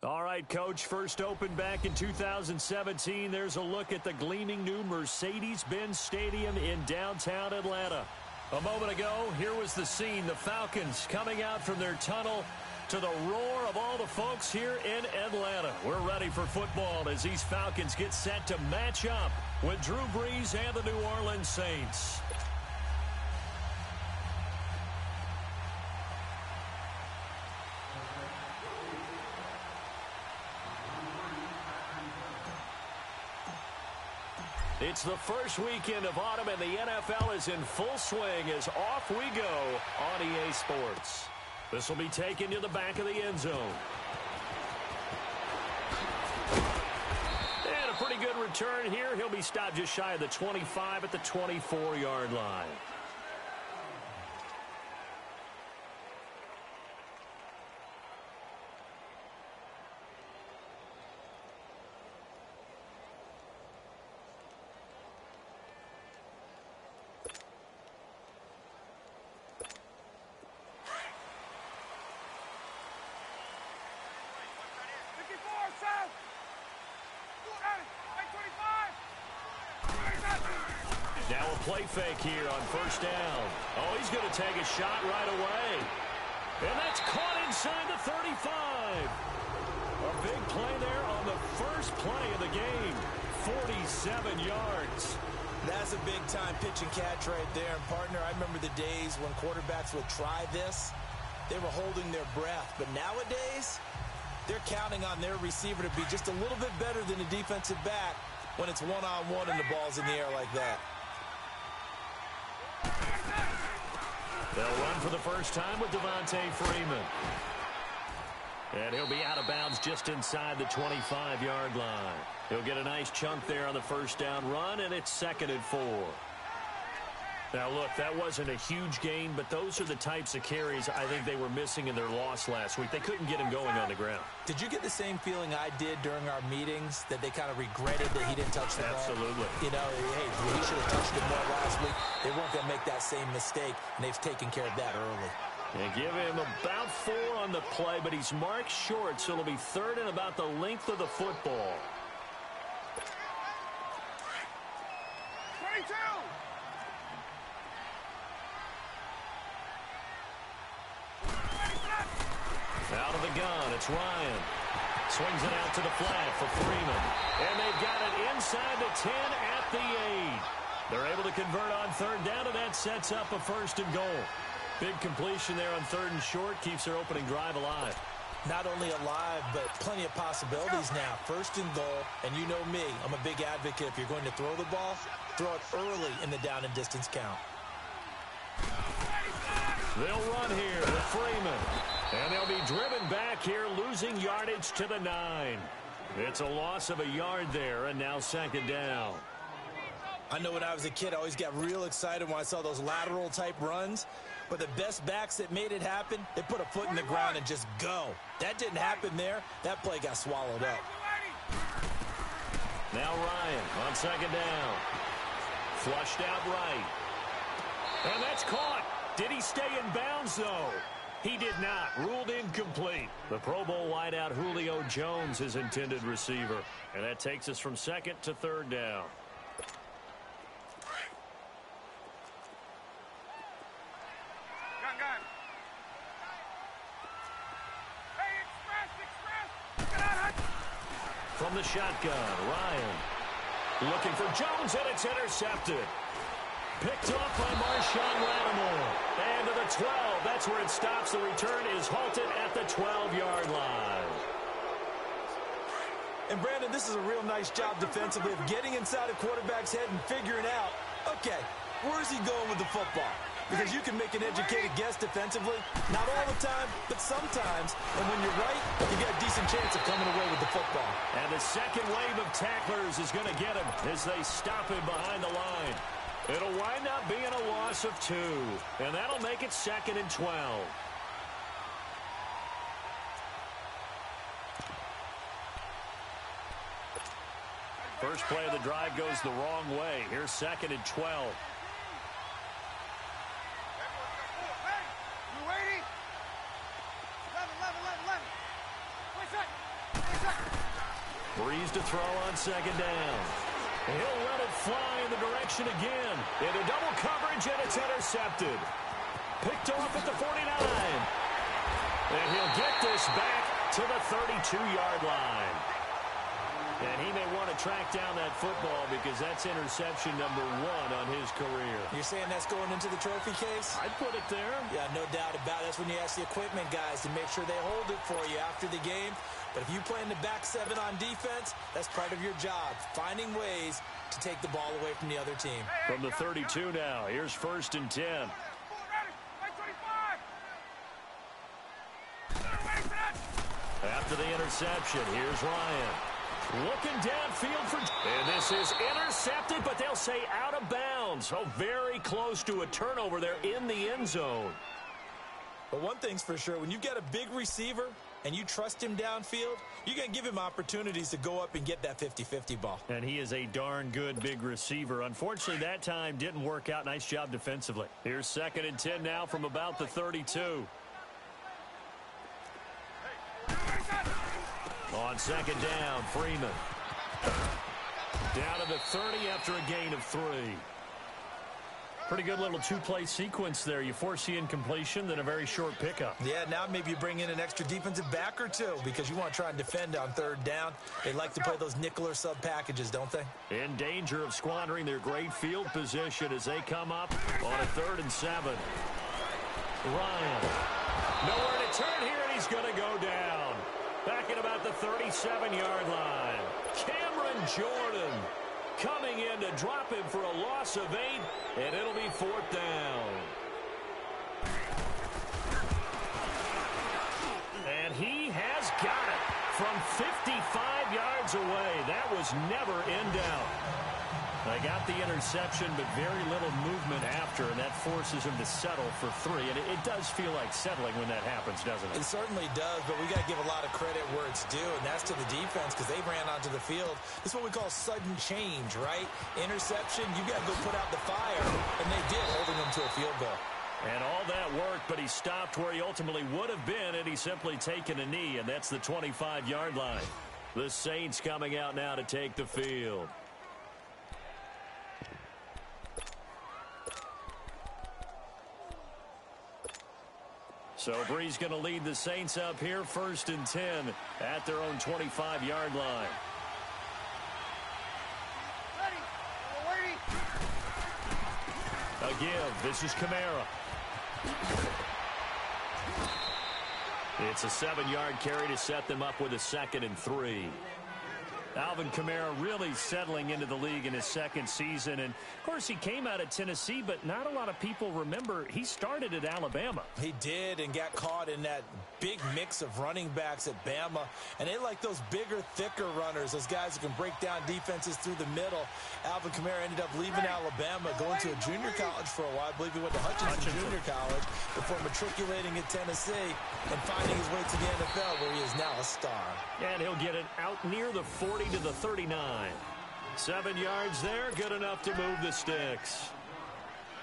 All right, Coach, first opened back in 2017. There's a look at the gleaming new Mercedes-Benz Stadium in downtown Atlanta. A moment ago, here was the scene. The Falcons coming out from their tunnel to the roar of all the folks here in Atlanta. We're ready for football as these Falcons get set to match up with Drew Brees and the New Orleans Saints. It's the first weekend of autumn, and the NFL is in full swing as off we go on EA Sports. This will be taken to the back of the end zone. And a pretty good return here. He'll be stopped just shy of the 25 at the 24-yard line. Now a play fake here on first down. Oh, he's going to take a shot right away. And that's caught inside the 35. A big play there on the first play of the game. 47 yards. That's a big-time pitch and catch right there. And, partner, I remember the days when quarterbacks would try this. They were holding their breath. But nowadays, they're counting on their receiver to be just a little bit better than the defensive back when it's one-on-one and the ball's in the air like that. They'll run for the first time with Devontae Freeman. And he'll be out of bounds just inside the 25-yard line. He'll get a nice chunk there on the first down run, and it's 2nd and 4. Now, look, that wasn't a huge gain, but those are the types of carries I think they were missing in their loss last week. They couldn't get him going on the ground. Did you get the same feeling I did during our meetings, that they kind of regretted that he didn't touch the ball? Absolutely. You know, hey, he should have touched it more last week. They weren't going to make that same mistake, and they've taken care of that early. They give him about 4 on the play, but he's marked short, so it'll be 3rd and about the length of the football. 22! Out of the gun, it's Ryan. Swings it out to the flat for Freeman. And they've got it inside the 10 at the 8. They're able to convert on 3rd down, and that sets up a 1st and goal. Big completion there on 3rd and short, keeps their opening drive alive. Not only alive, but plenty of possibilities now. 1st and goal, and you know me, I'm a big advocate. If you're going to throw the ball, throw it early in the down and distance count. They'll run here with Freeman. And they'll be driven back here, losing yardage to the 9. It's a loss of a yard there, and now 2nd down. I know when I was a kid, I always got real excited when I saw those lateral-type runs. But the best backs that made it happen, they put a foot in the ground and just go. That didn't happen there. That play got swallowed up. Now Ryan on 2nd down. Flushed out right. And that's caught. Did he stay in bounds, though? He did not. Ruled incomplete. The Pro Bowl wideout Julio Jones, his intended receiver. And that takes us from 2nd to 3rd down. Gun. Hey, express! Get out! From the shotgun, Ryan. Looking for Jones, and it's intercepted. Picked off by Marshawn Lattimore. And to the 12. That's where it stops. The return is halted at the 12-yard line. And, Brandon, this is a real nice job defensively of getting inside a quarterback's head and figuring out, okay, where's he going with the football? Because you can make an educated guess defensively. Not all the time, but sometimes. And when you're right, you got a decent chance of coming away with the football. And the second wave of tacklers is going to get him as they stop him behind the line. It'll wind up being a loss of 2. And that'll make it 2nd and 12. First play of the drive goes the wrong way. Here's 2nd and 12. Hey, you waiting? 11. Wait a second. Breeze to throw on second down. He'll let it fly in the direction again. Into double coverage, and it's intercepted. Picked off at the 49. And he'll get this back to the 32-yard line. And he may want to track down that football because that's interception number 1 on his career. You're saying that's going into the trophy case? I'd put it there. Yeah, no doubt about it. That's when you ask the equipment guys to make sure they hold it for you after the game. But if you play in the back 7 on defense, that's part of your job, finding ways to take the ball away from the other team. From the 32 now, here's 1st and 10. After the interception, here's Ryan. Looking downfield for... And this is intercepted, but they'll say out of bounds. Oh, very close to a turnover there in the end zone. But one thing's for sure, when you've got a big receiver and you trust him downfield, you're going to give him opportunities to go up and get that 50-50 ball. And he is a darn good big receiver. Unfortunately, that time didn't work out. Nice job defensively. Here's 2nd and 10 now from about the 32. On 2nd down, Freeman. Down to the 30 after a gain of 3. Pretty good little 2-play sequence there. You force the incompletion, then a very short pickup. Yeah, now maybe you bring in an extra defensive back or 2 because you want to try and defend on 3rd down. They like to play those nickel or sub packages, don't they? In danger of squandering their great field position as they come up on a 3rd and 7. Ryan. Nowhere to turn here, and he's going to go down. Back at about the 37-yard line. Cameron Jordan coming in to drop him for a loss of 8, and it'll be 4th down. And he has got it from 55 yards away. That was never in doubt. They got the interception, but very little movement after, and that forces him to settle for 3. And it does feel like settling when that happens, doesn't it? It certainly does, but we got to give a lot of credit where it's due, and that's to the defense because they ran onto the field. This is what we call sudden change, right? Interception, you got to go put out the fire, and they did, holding them to a field goal. And all that worked, but he stopped where he ultimately would have been, and he's simply taken a knee, and that's the 25-yard line. The Saints coming out now to take the field. So Breeze going to lead the Saints up here, 1st and 10 at their own 25-yard line. A give. This is Kamara. It's a 7-yard carry to set them up with a 2nd and 3. Alvin Kamara really settling into the league in his 2nd season. And, of course, he came out of Tennessee, but not a lot of people remember he started at Alabama. He did and got caught in that big mix of running backs at Bama. And they like those bigger, thicker runners, those guys who can break down defenses through the middle. Alvin Kamara ended up leaving Alabama, going to a junior college for a while. I believe he went to Hutchinson Junior College before matriculating at Tennessee and finding his way to the NFL, where he is now a star. And he'll get it out near the 40 to the 39. 7 yards there, good enough to move the sticks.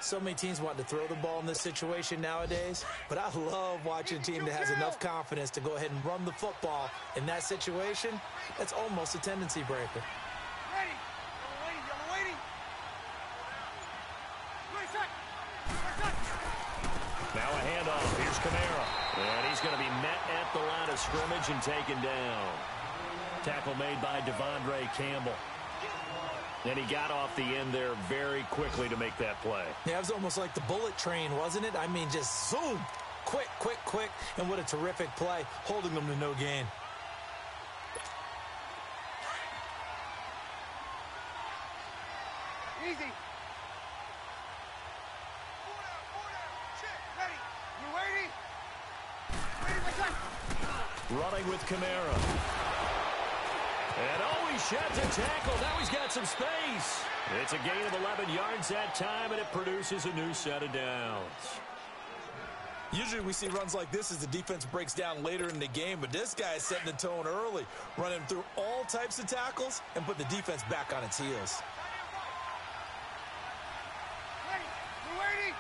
So many teams want to throw the ball in this situation nowadays, but I love watching a team that has enough confidence to go ahead and run the football in that situation. That's almost a tendency breaker. Ready. Yellow waiting. Now a handoff. Here's Kamara. And he's going to be met at the line of scrimmage and taken down. Tackle made by Devondre Campbell. And he got off the end there very quickly to make that play. Yeah, it was almost like the bullet train, wasn't it? I mean, just zoom. Quick. And what a terrific play, holding them to no gain. Easy. Check. Ready. You waiting? Ready, my son. Running with Kamara. And he sheds a tackle. Now he's got some space. It's a gain of 11 yards that time, and it produces a new set of downs. Usually we see runs like this as the defense breaks down later in the game, but this guy is setting the tone early, running through all types of tackles and put the defense back on its heels. Ready. You waiting?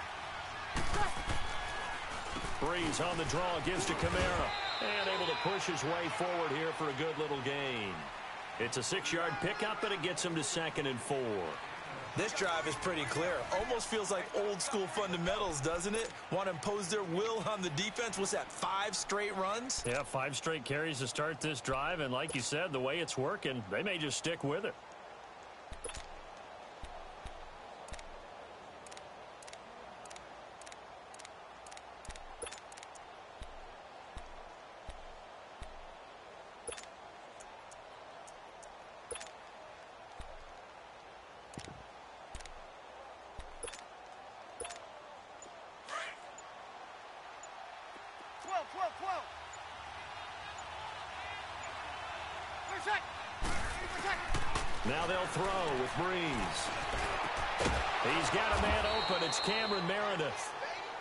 Breeze on the draw, gives to Kamara. And able to push his way forward here for a good little gain. It's a 6-yard pickup, and it gets him to 2nd and 4. This drive is pretty clear. Almost feels like old-school fundamentals, doesn't it? Want to impose their will on the defense. What's that, 5 straight runs? Yeah, 5 straight carries to start this drive, and like you said, the way it's working, they may just stick with it. Now they'll throw with Breeze. He's got a man open. It's Cameron Meredith.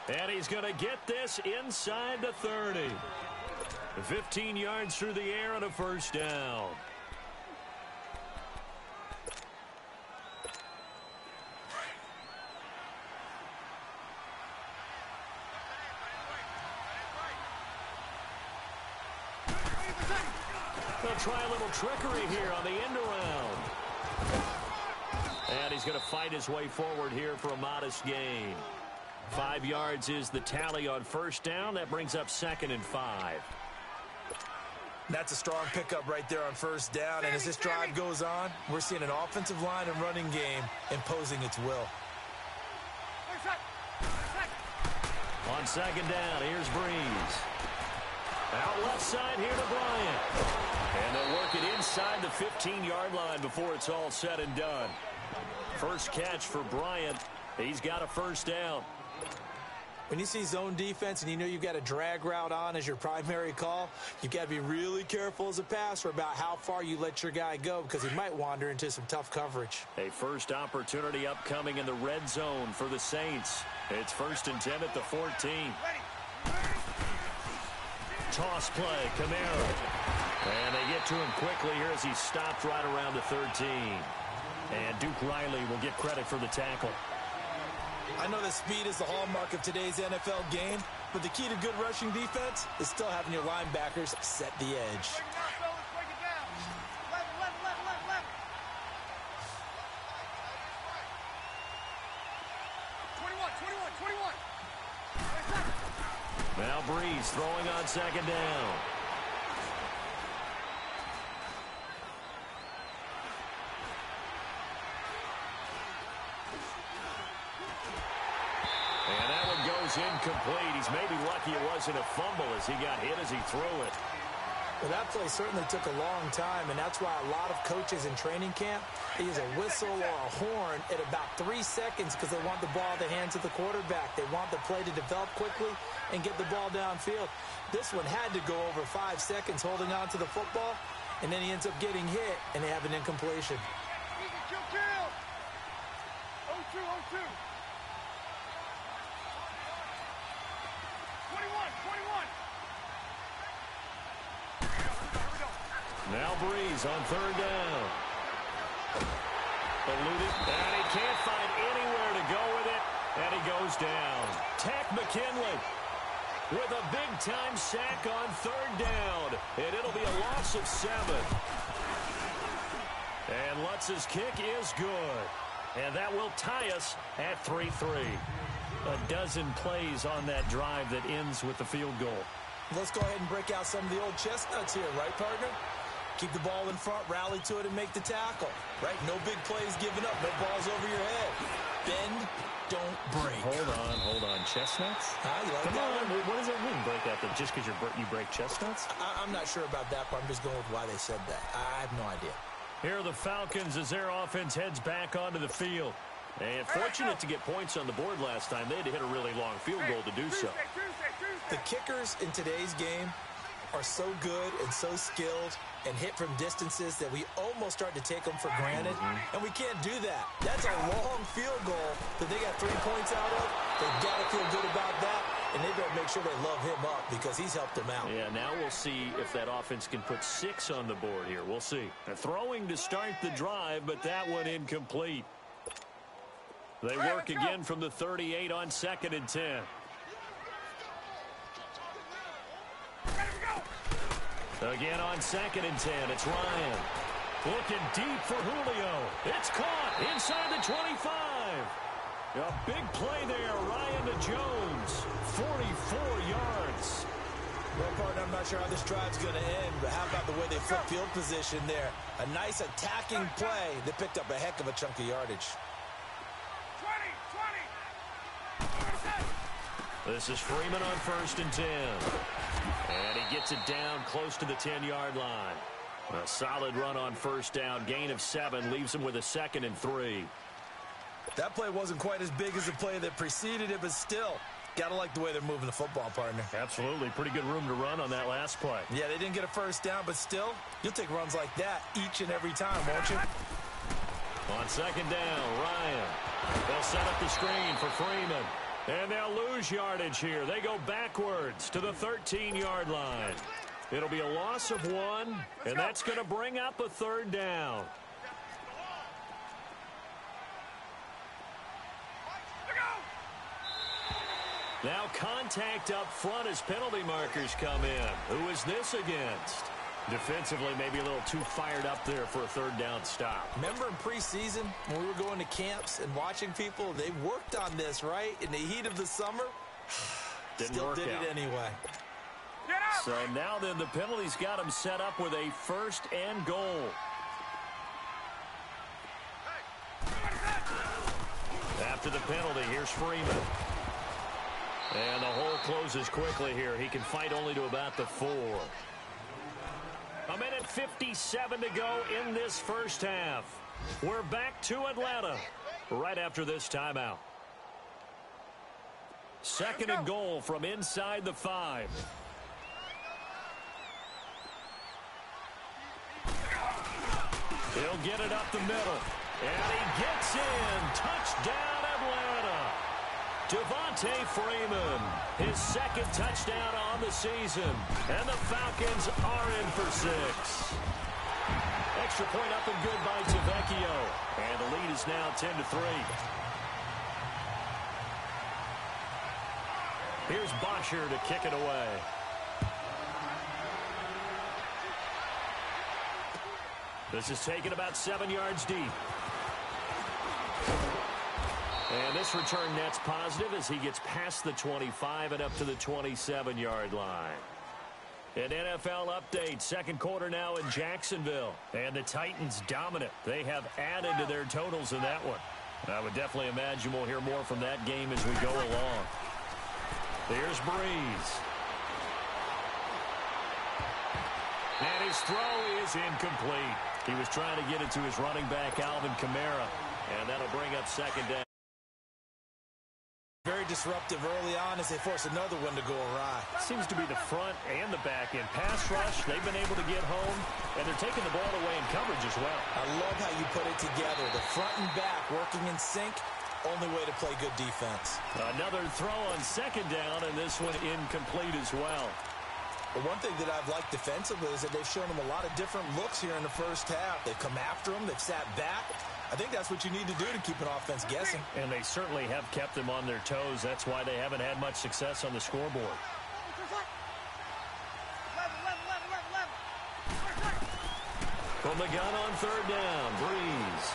And he's going to get this inside the 30. 15 yards through the air and a first down. They'll try a little trickery here on the end around. And he's going to fight his way forward here for a modest gain. 5 yards is the tally on first down. That brings up 2nd and 5. That's a strong pickup right there on first down. And as this drive goes on, we're seeing an offensive line and running game imposing its will. On 2nd down, here's Breeze. Out left side here to Bryant. And they'll work it inside the 15-yard line before it's all said and done. First catch for Bryant. He's got a first down. When you see zone defense and you know you've got a drag route on as your primary call, you've got to be really careful as a passer about how far you let your guy go because he might wander into some tough coverage. A first opportunity upcoming in the red zone for the Saints. It's 1st and 10 at the 14. Toss play, Kamara. And they get to him quickly here as he's stopped right around the 13. And Duke Riley will get credit for the tackle. I know that speed is the hallmark of today's NFL game, but the key to good rushing defense is still having your linebackers set the edge. Now Breeze throwing on 2nd down. And that one goes incomplete. He's maybe lucky it wasn't a fumble as he got hit as he threw it. Well, that play certainly took a long time, and that's why a lot of coaches in training camp, they use a whistle or a horn at about 3 seconds because they want the ball in the hands of the quarterback. They want the play to develop quickly and get the ball downfield. This one had to go over 5 seconds holding on to the football, and then he ends up getting hit, and they have an incompletion. Kill. 0-2, 0-2. 21. Now Breeze on 3rd down. Eluded, and he can't find anywhere to go with it, and he goes down. Tack McKinley with a big-time sack on 3rd down, and it'll be a loss of 7. And Lutz's kick is good, and that will tie us at 3-3. A dozen plays on that drive that ends with the field goal. Let's go ahead and break out some of the old chestnuts here, right, partner? Keep the ball in front, rally to it, and make the tackle. Right? No big plays given up. No balls over your head. Bend, don't break. Hold on. Chestnuts? You like Come that on. one? What does that mean, break out? Just because you break chestnuts? I'm not sure about that part. I'm just going with why they said that. I have no idea. Here are the Falcons as their offense heads back onto the field. And fortunate to get points on the board last time. They had to hit a really long field goal to do so. The kickers in today's game are so good and so skilled and hit from distances that we almost start to take them for granted. And we can't do that. That's a long field goal that they got 3 points out of. They've got to feel good about that. And they better make sure they love him up because he's helped them out. Yeah, now we'll see if that offense can put 6 on the board here. We'll see. They're throwing to start the drive, but that one incomplete. They work again from the 38 on 2nd and 10. Again on 2nd and 10, it's Ryan. Looking deep for Julio. It's caught inside the 25. A big play there, Ryan to Jones. 44 yards. Well, partner, I'm not sure how this drive's going to end, but how about the way they flip field position there? A nice attacking play that picked up a heck of a chunk of yardage. 20. This is Freeman on 1st and 10. And he gets it down close to the 10-yard line. A solid run on 1st down. Gain of 7 leaves him with a 2nd and 3. That play wasn't quite as big as the play that preceded it, but still, got to like the way they're moving the football, partner. Absolutely. Pretty good room to run on that last play. Yeah, they didn't get a 1st down, but still, you'll take runs like that each and every time, won't you? On 2nd down, Ryan. They'll set up the screen for Freeman. And they'll lose yardage here. They go backwards to the 13-yard line. It'll be a loss of 1, and that's going to bring up a 3rd down. Now contact up front as penalty markers come in. Who is this against? Defensively, maybe a little too fired up there for a 3rd down stop. Remember in preseason when we were going to camps and watching people, they worked on this, right? In the heat of the summer, still did it anyway. So now then the penalty's got him set up with a 1st and goal. After the penalty, here's Freeman. And the hole closes quickly here. He can fight only to about the 4. A minute 57 to go in this 1st half. We're back to Atlanta right after this timeout. 2nd and goal from inside the 5. He'll get it up the middle. And he gets in. Touchdown, Atlanta. Devontae Freeman, his 2nd touchdown on the season. And the Falcons are in for 6. Extra point up and good by Tavecchio. And the lead is now 10-3. Here's Bosher to kick it away. This is taken about 7 yards deep. And this return net's positive as he gets past the 25 and up to the 27-yard line. An NFL update. 2nd quarter now in Jacksonville. And the Titans dominant. They have added to their totals in that one. I would definitely imagine we'll hear more from that game as we go along. Here's Breeze. And his throw is incomplete. He was trying to get it to his running back, Alvin Kamara. And that'll bring up 2nd down. Very disruptive early on as they force another one to go awry. Seems to be the front and the back end. Pass rush, they've been able to get home, and they're taking the ball away in coverage as well. I love how you put it together. The front and back working in sync. Only way to play good defense. Another throw on 2nd down, and this one incomplete as well. But one thing that I've liked defensively is that they've shown them a lot of different looks here in the 1st half. They've come after them. They've sat back. I think that's what you need to do to keep an offense guessing. And they certainly have kept them on their toes. That's why they haven't had much success on the scoreboard. From the gun on 3rd down, Breeze.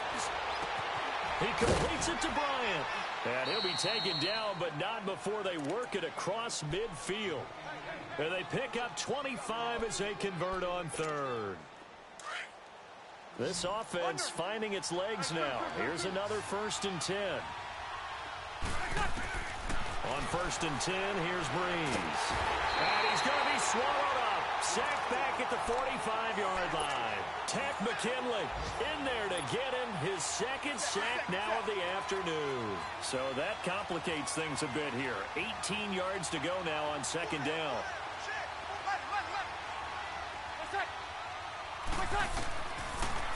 He completes it to Bryant. And he'll be taken down, but not before they work it across midfield. And they pick up 25 as they convert on 3rd. This offense finding its legs now. Here's another 1st and 10. On 1st and 10, here's Breeze. And he's going to be swallowed up. Sacked back at the 45-yard line. Tack McKinley in there to get him his 2nd sack now of the afternoon. So that complicates things a bit here. 18 yards to go now on 2nd down.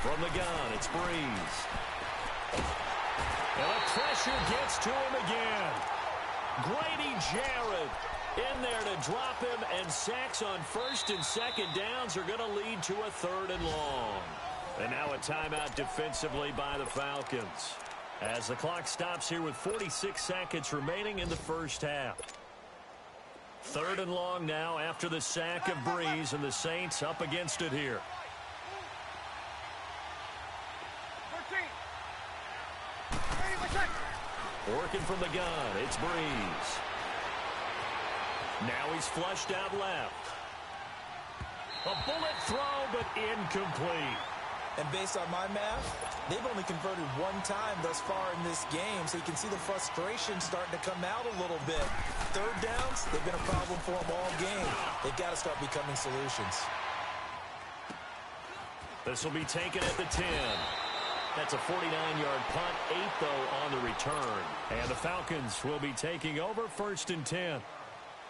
From the gun, it's Breeze. And the pressure gets to him again. Grady Jarrett in there to drop him, and sacks on 1st and 2nd downs are going to lead to a 3rd and long. And now a timeout defensively by the Falcons. As the clock stops here with 46 seconds remaining in the 1st half. 3rd and long now after the sack of Breeze, and the Saints up against it here. Working from the gun, it's Breeze. Now he's flushed out left. A bullet throw, but incomplete. And based on my math, they've only converted one time thus far in this game, so you can see the frustration starting to come out a little bit. Third downs, they've been a problem for them all game. They've got to start becoming solutions. This will be taken at the 10. That's a 49-yard punt, 8, though, on the return. And the Falcons will be taking over 1st and 10.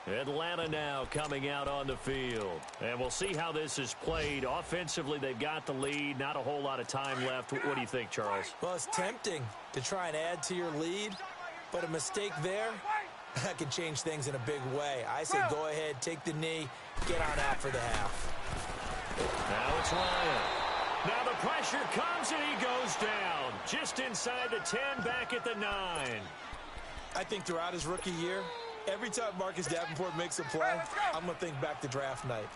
Atlanta now coming out on the field. And we'll see how this is played. Offensively, they've got the lead. Not a whole lot of time left. What do you think, Charles? Well, it's tempting to try and add to your lead, but a mistake there, that can change things in a big way. I say go ahead, take the knee, get on out for the half. Now it's Ryan. Now the pressure comes and he goes down. Just inside the 10, back at the 9. I think throughout his rookie year, every time Marcus Davenport makes a play, I'm going to think back to draft night.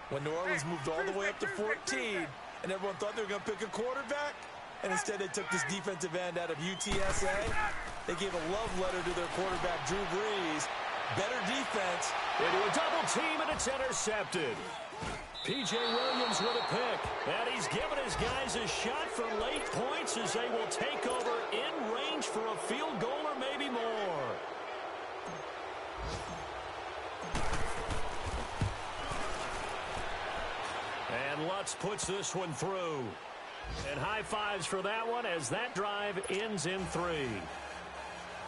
When New Orleans moved all the way up to 14, and everyone thought they were going to pick a quarterback, and instead they took this defensive end out of UTSA. They gave a love letter to their quarterback, Drew Brees. Better defense. Into a double team, and it's intercepted. P.J. Williams with a pick. And he's given his guys a shot for late points as they will take over in range for a field goal or maybe more. And Lutz puts this one through. And high fives for that one as that drive ends in 3.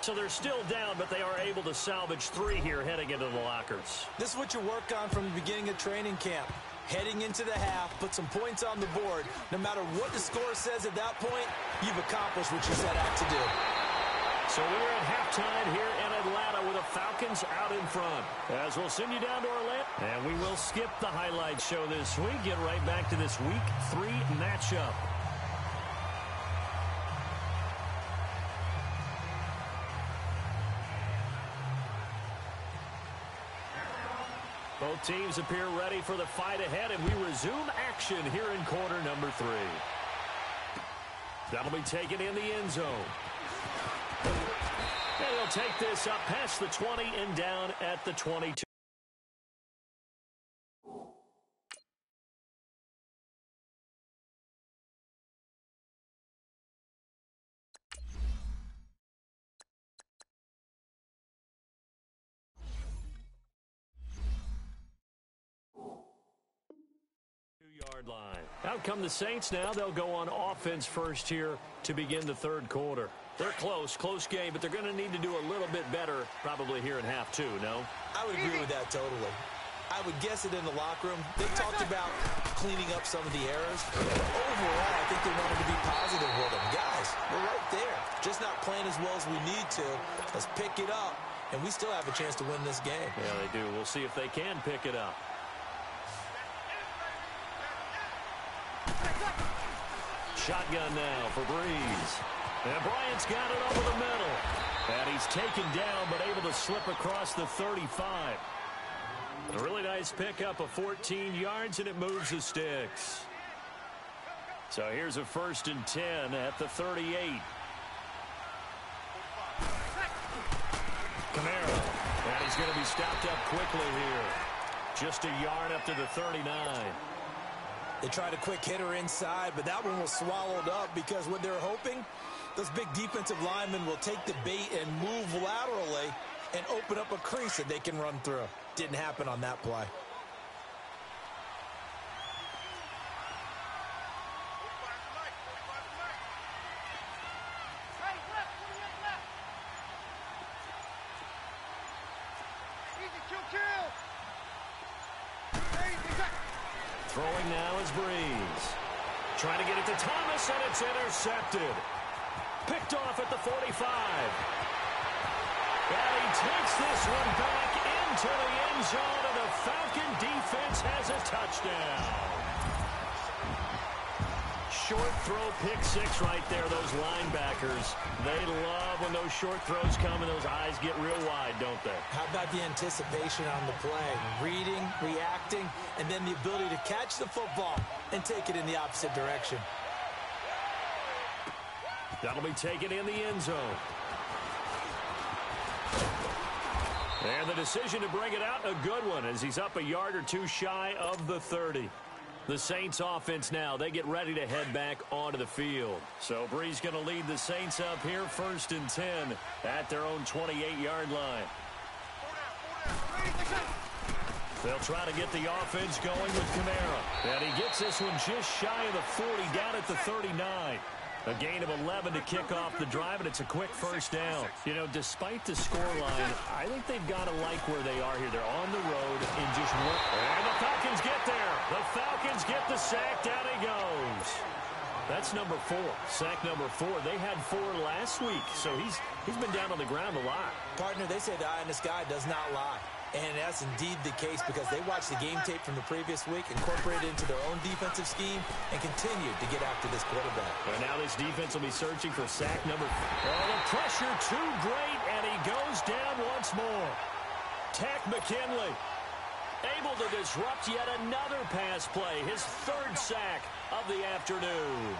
So they're still down, but they are able to salvage 3 here heading into the lockers. This is what you work on from the beginning of training camp. Heading into the half, put some points on the board. No matter what the score says at that point, you've accomplished what you set out to do. So we're at halftime here in Atlanta with the Falcons out in front. As we'll send you down to Orlando. And we will skip the highlight show this week. Get right back to this Week 3 matchup. Both teams appear ready for the fight ahead, and we resume action here in quarter number 3. That'll be taken in the end zone. And he'll take this up past the 20 and down at the 22. Line. Out come the Saints now. They'll go on offense first here to begin the third quarter. They're close game, but they're going to need to do a little bit better probably here in half 2, no? I would agree with that totally. I would guess it in the locker room. They talked about cleaning up some of the errors. Overall, I think they wanted to be positive with them. Guys, we're right there. Just not playing as well as we need to. Let's pick it up, and we still have a chance to win this game. Yeah, they do. We'll see if they can pick it up. Shotgun now for Breeze. And Bryant's got it over the middle. And he's taken down but able to slip across the 35. A really nice pickup of 14 yards, and it moves the sticks. So here's a 1st and 10 at the 38. Kamara. And he's going to be stopped up quickly here. Just a yard up to the 39. They tried a quick hitter inside, but that one was swallowed up because what they're hoping, those big defensive linemen will take the bait and move laterally and open up a crease that they can run through. Didn't happen on that play. Throwing now is Breeze. Trying to get it to Thomas, and it's intercepted. Picked off at the 45. And he takes this one back into the end zone, and the Falcon defense has a touchdown. Short throw, pick 6 right there. Those linebackers, they love when those short throws come and those eyes get real wide, don't they? How about the anticipation on the play? Reading, reacting, and then the ability to catch the football and take it in the opposite direction. That'll be taken in the end zone. And the decision to bring it out, a good one, as he's up a yard or two shy of the 30. The Saints offense now, they get ready to head back onto the field. So Bree's going to lead the Saints up here 1st and 10 at their own 28-yard line. They'll try to get the offense going with Kamara. And he gets this one just shy of the 40, down at the 39. A gain of 11 to kick off the drive, and it's a quick first down. You know, despite the scoreline, I think they've got to like where they are here. They're on the road in just one. And the Falcons get there. The Falcons get the sack. Down he goes. That's number 4. Sack number 4. They had 4 last week, so he's been down on the ground a lot. Partner, they say the eye in the sky does not lie. And that's indeed the case because they watched the game tape from the previous week, incorporated it into their own defensive scheme, and continued to get after this quarterback. And now this defense will be searching for sack number 4. Oh, the pressure too great, and he goes down once more. Tack McKinley able to disrupt yet another pass play, his 3rd sack of the afternoon.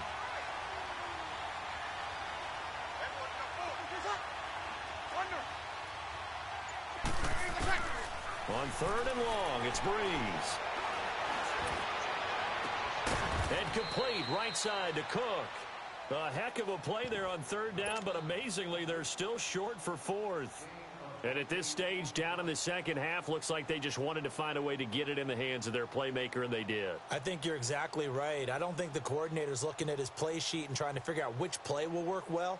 On 3rd and long, it's Breeze. And complete, right side to Cook. A heck of a play there on 3rd down, but amazingly, they're still short for 4th. And at this stage, down in the second half, looks like they just wanted to find a way to get it in the hands of their playmaker, and they did. I think you're exactly right. I don't think the coordinator's looking at his play sheet and trying to figure out which play will work well.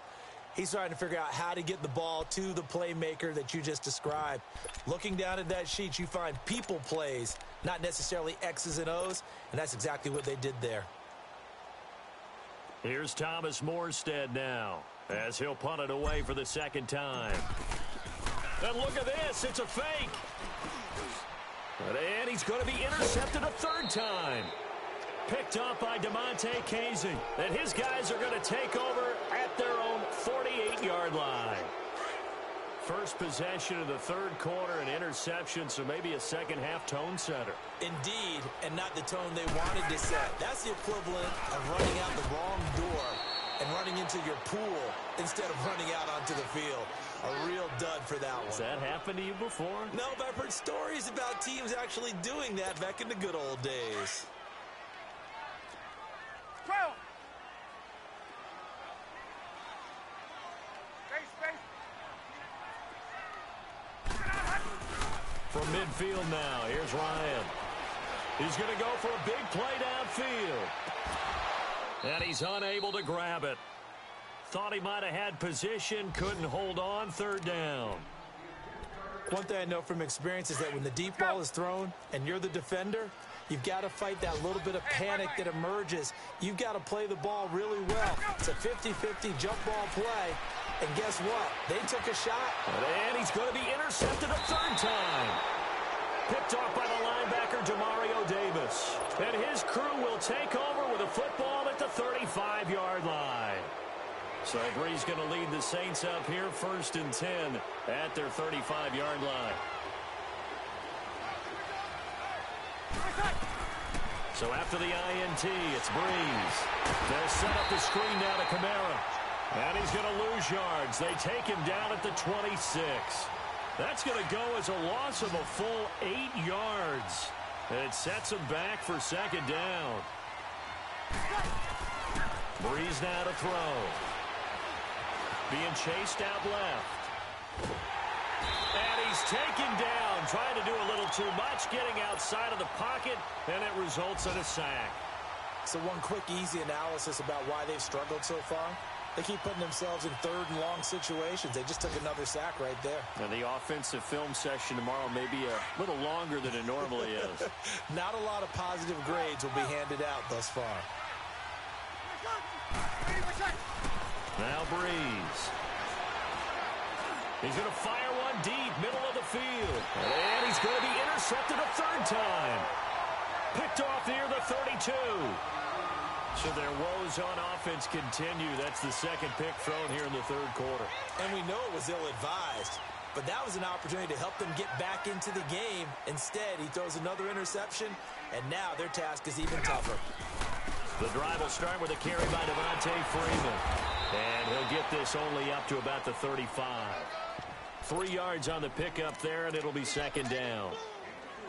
He's trying to figure out how to get the ball to the playmaker that you just described. Looking down at that sheet, you find people plays, not necessarily X's and O's, and that's exactly what they did there. Here's Thomas Morstead now, as he'll punt it away for the 2nd time. And look at this, it's a fake. And he's going to be intercepted a 3rd time. Picked off by DeMonte Casey. And his guys are going to take over at their own 48-yard line. First possession of the 3rd quarter, an interception, so maybe a second-half tone setter. Indeed, and not the tone they wanted to set. That's the equivalent of running out the wrong door and running into your pool instead of running out onto the field. A real dud for that one. Has that happened to you before? No, but I've heard stories about teams actually doing that back in the good old days. 12. Space. From midfield now, here's Ryan. He's going to go for a big play downfield. And he's unable to grab it. Thought he might have had position, couldn't hold on, 3rd down. One thing I know from experience is that when the deep ball is thrown and you're the defender, you've got to fight that little bit of panic that emerges. You've got to play the ball really well. It's a 50-50 jump ball play. And guess what? They took a shot. And he's going to be intercepted a 3rd time. Picked off by the linebacker, Demario Davis. And his crew will take over with a football at the 35-yard line. So Bree's going to lead the Saints up here 1st and 10 at their 35-yard line. So after the INT, it's Breeze. They'll set up the screen now to Kamara. And he's going to lose yards. They take him down at the 26. That's going to go as a loss of a full 8 yards. And it sets him back for 2nd down. Breeze now to throw. Being chased out left. And he's taken down, trying to do a little too much, getting outside of the pocket, and it results in a sack. So one quick, easy analysis about why they've struggled so far. They keep putting themselves in 3rd and long situations. They just took another sack right there. And the offensive film session tomorrow may be a little longer than it normally is. Not a lot of positive grades will be handed out thus far. Now Breeze. He's going to fire one deep, middle of the field. And he's going to be intercepted a 3rd time. Picked off near the 32. So their woes on offense continue. That's the 2nd pick thrown here in the 3rd quarter. And we know it was ill-advised. But that was an opportunity to help them get back into the game. Instead, he throws another interception, and now their task is even tougher. The drive will start with a carry by Devontae Freeman. And he'll get this only up to about the 35. 3 yards on the pickup there, and it'll be second down.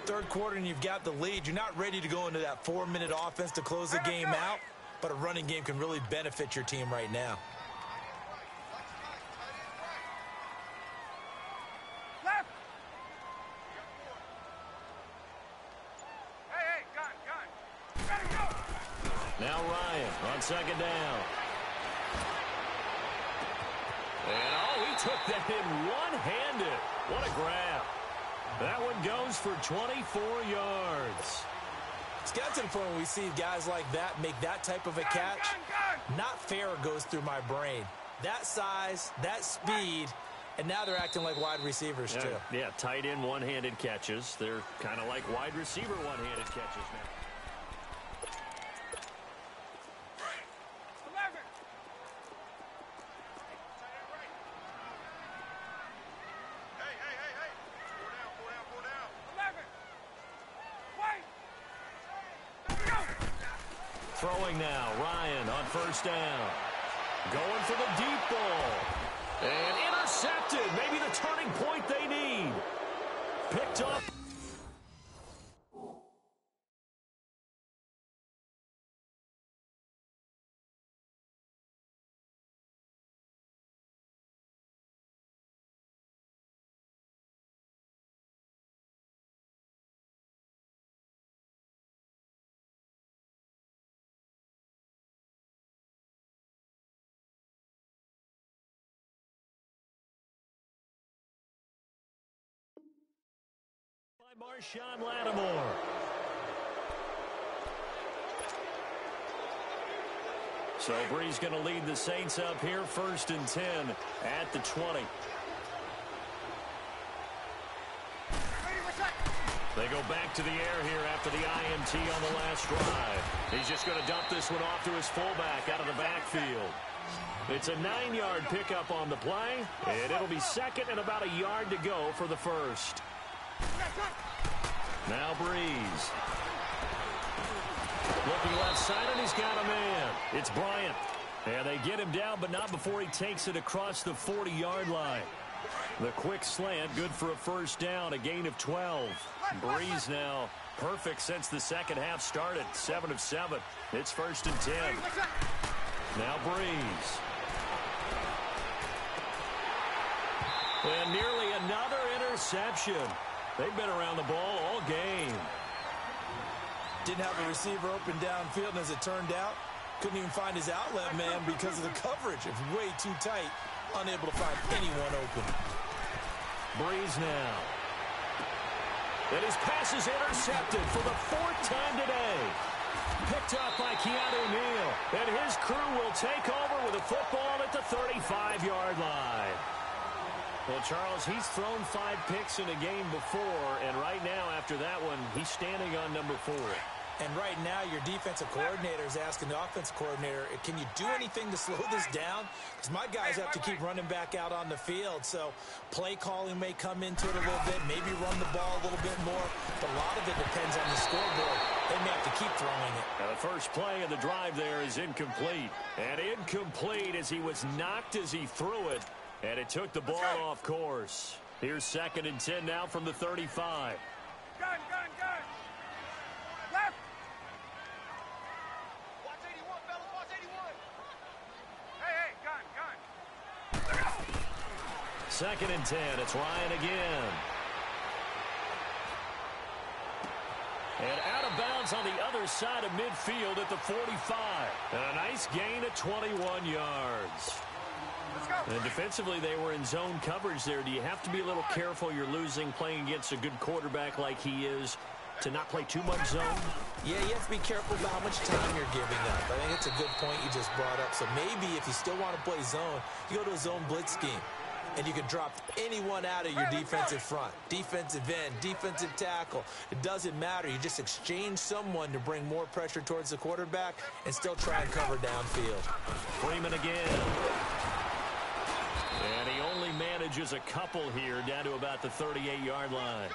Third quarter, and you've got the lead. You're not ready to go into that 4-minute offense to close the game out, but a running game can really benefit your team right now. Left. Hey, gun. Gotta go. Now Ryan on second down. And, he took that in one-handed. What a grab. That one goes for 24 yards. It's got to the point where we see guys like that make that type of a catch. Not fair goes through my brain. That size, that speed, and now they're acting like wide receivers too. Yeah, tight end one-handed catches. They're kind of like wide receiver one-handed catches now. Throwing now, Ryan on first down. Going for the deep ball. And intercepted. Maybe the turning point they need. Picked up. Marshawn Lattimore. So Bree's going to lead the Saints up here, 1st and 10 at the 20. They go back to the air here after the INT on the last drive. He's just going to dump this one off to his fullback out of the backfield. It's a 9-yard pickup on the play, and it'll be second and about a yard to go for the first. Now Breeze. Looking left side, and he's got a man. It's Bryant. And they get him down, but not before he takes it across the 40-yard line. The quick slant, good for a first down, a gain of 12. Breeze now perfect since the second half started, 7 of 7. It's 1st and 10. Now Breeze. And nearly another interception. They've been around the ball all game. Didn't have a receiver open downfield, and as it turned out, couldn't even find his outlet man because of the coverage. It was way too tight, unable to find anyone open. Breeze now. And his pass is intercepted for the 4th time today. Picked up by Keanu Neal. And his crew will take over with a football at the 35-yard line. Well, Charles, he's thrown 5 picks in a game before, and right now, after that one, he's standing on number 4. And right now, your defensive coordinator is asking the offensive coordinator, can you do anything to slow this down? Because my guys have to keep running back out on the field. So play calling may come into it a little bit, maybe run the ball a little bit more. But a lot of it depends on the scoreboard. They may have to keep throwing it. Now the first play of the drive there is incomplete. And incomplete as he was knocked as he threw it. And it took the ball off course. Here's 2nd and 10 now from the 35. Gun. Left. Watch 81, fellas. Watch 81. Hey, gun. 2nd and 10. It's Ryan again. And out of bounds on the other side of midfield at the 45. And a nice gain of 21 yards. And defensively, they were in zone coverage there. Do you have to be a little careful? You're losing playing against a good quarterback like he is to not play too much zone? Yeah, you have to be careful about how much time you're giving up. I think it's a good point you just brought up. So maybe if you still want to play zone, you go to a zone blitz scheme. And you can drop anyone out of your defensive front. Defensive end, defensive tackle. It doesn't matter. You just exchange someone to bring more pressure towards the quarterback and still try and cover downfield. Freeman again. And he only manages a couple here down to about the 38-yard line.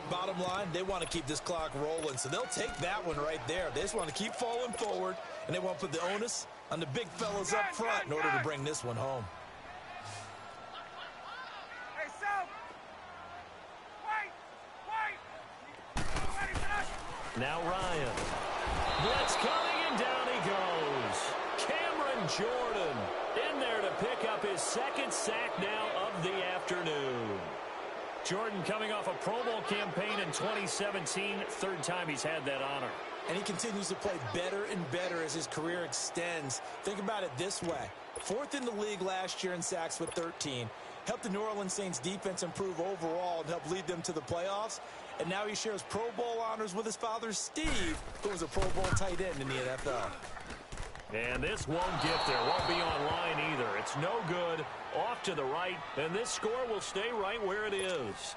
Bottom line, they want to keep this clock rolling, so they'll take that one right there. They just want to keep falling forward, and they want to put the onus on the big fellas up front in order to bring this one home. Hey, set. Now Ryan. Blitz coming, and down he goes. Cameron Jordan in there to pick up his second sack now of the afternoon. Jordan coming off a Pro Bowl campaign in 2017. Third time he's had that honor. And he continues to play better and better as his career extends. Think about it this way. Fourth in the league last year in sacks with 13. Helped the New Orleans Saints defense improve overall and help lead them to the playoffs. And now he shares Pro Bowl honors with his father, Steve, who was a Pro Bowl tight end in the NFL. And this won't get there. Won't be online either. It's no good. Off to the right. And this score will stay right where it is.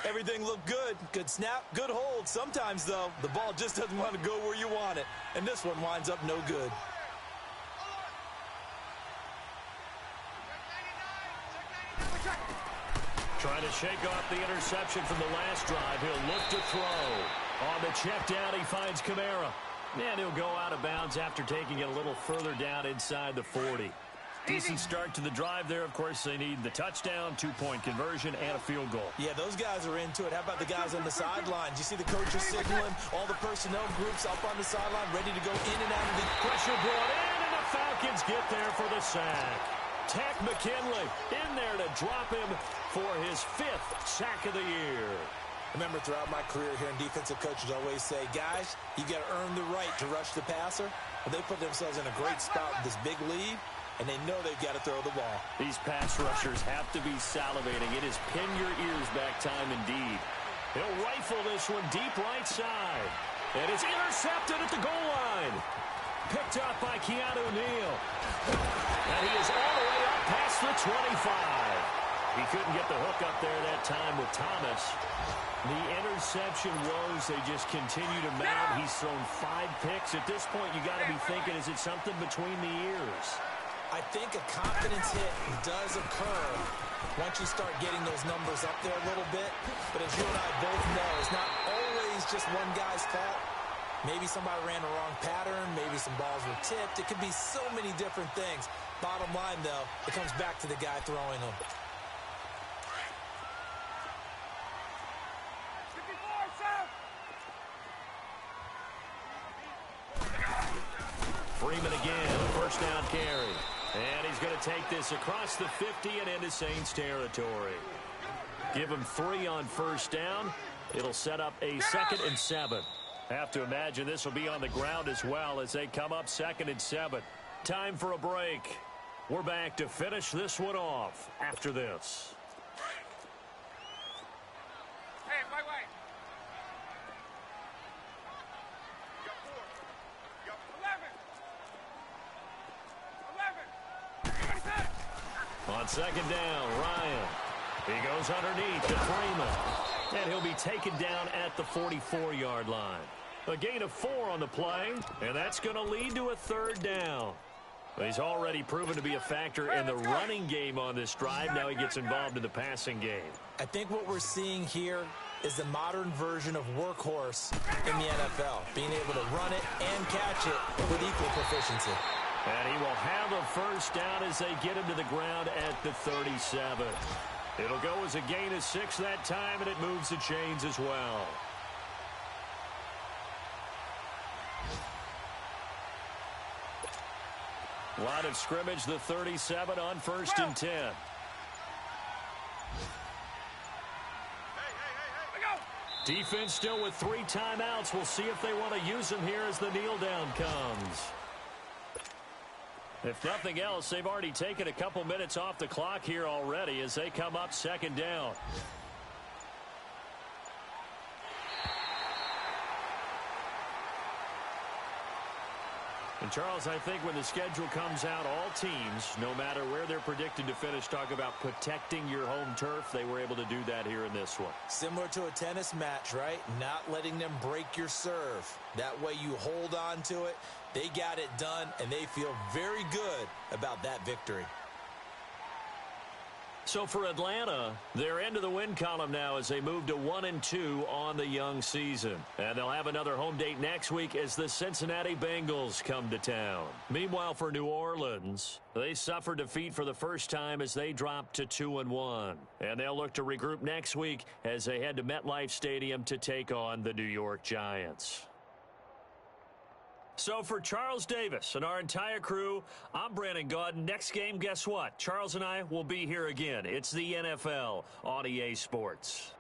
Everything looked good. Good snap, good hold. Sometimes, though, the ball just doesn't want to go where you want it. And this one winds up no good. Trying to shake off the interception from the last drive. He'll look to throw. On the check down, he finds Kamara. And he'll go out of bounds after taking it a little further down inside the 40. Decent start to the drive there. Of course, they need the touchdown, 2-point conversion, and a field goal. Yeah, those guys are into it. How about the guys on the sidelines? You see the coaches signaling, all the personnel groups up on the sideline, ready to go in and out of the pressure brought in, and the Falcons get there for the sack. Tech McKinley in there to drop him for his 5th sack of the year. Remember, throughout my career here in defensive coaches always say, guys, you got to earn the right to rush the passer. Well, they put themselves in a great spot with this big lead, and they know they've got to throw the ball. These pass rushers have to be salivating. It is pin your ears back time indeed. He'll rifle this one deep right side. And it's intercepted at the goal line. Picked up by Keanu Neal. And he is all the way up past the 25. He couldn't get the hook up there that time with Thomas. The interception woes, they just continue to mount. He's thrown 5 picks. At this point, you got to be thinking, is it something between the ears? I think a confidence hit does occur once you start getting those numbers up there a little bit. But as you and I both know, it's not always just one guy's fault. Maybe somebody ran the wrong pattern. Maybe some balls were tipped. It could be so many different things. Bottom line, though, it comes back to the guy throwing them. Freeman again, first down carry. And he's going to take this across the 50 and into Saints territory. Give him 3 on first down. It'll set up a 2nd and 7. Have to imagine this will be on the ground as well as they come up 2nd and 7. Time for a break. We're back to finish this one off after this. Hey, wait. On 2nd down, Ryan. He goes underneath to Freeman. And he'll be taken down at the 44-yard line. A gain of 4 on the play, and that's going to lead to a 3rd down. He's already proven to be a factor in the running game on this drive. Now he gets involved in the passing game. I think what we're seeing here is the modern version of workhorse in the NFL, being able to run it and catch it with equal proficiency. And he will have a first down as they get him to the ground at the 37. It'll go as a gain of 6 that time, and it moves the chains as well. Line of scrimmage, the 37 on 1st and 10. Defense still with 3 timeouts. We'll see if they want to use them here as the kneel down comes. If nothing else, they've already taken a couple minutes off the clock here already as they come up 2nd down. And Charles, I think when the schedule comes out, all teams, no matter where they're predicted to finish, talk about protecting your home turf. They were able to do that here in this one. Similar to a tennis match, right? Not letting them break your serve. That way you hold on to it. They got it done, and they feel very good about that victory. So for Atlanta, they're into the win column now as they move to 1-2 on the young season. And they'll have another home date next week as the Cincinnati Bengals come to town. Meanwhile, for New Orleans, they suffered defeat for the first time as they dropped to 2-1. And they'll look to regroup next week as they head to MetLife Stadium to take on the New York Giants. So for Charles Davis and our entire crew, I'm Brandon Gaudin. Next game, guess what? Charles and I will be here again. It's the NFL on EA Sports.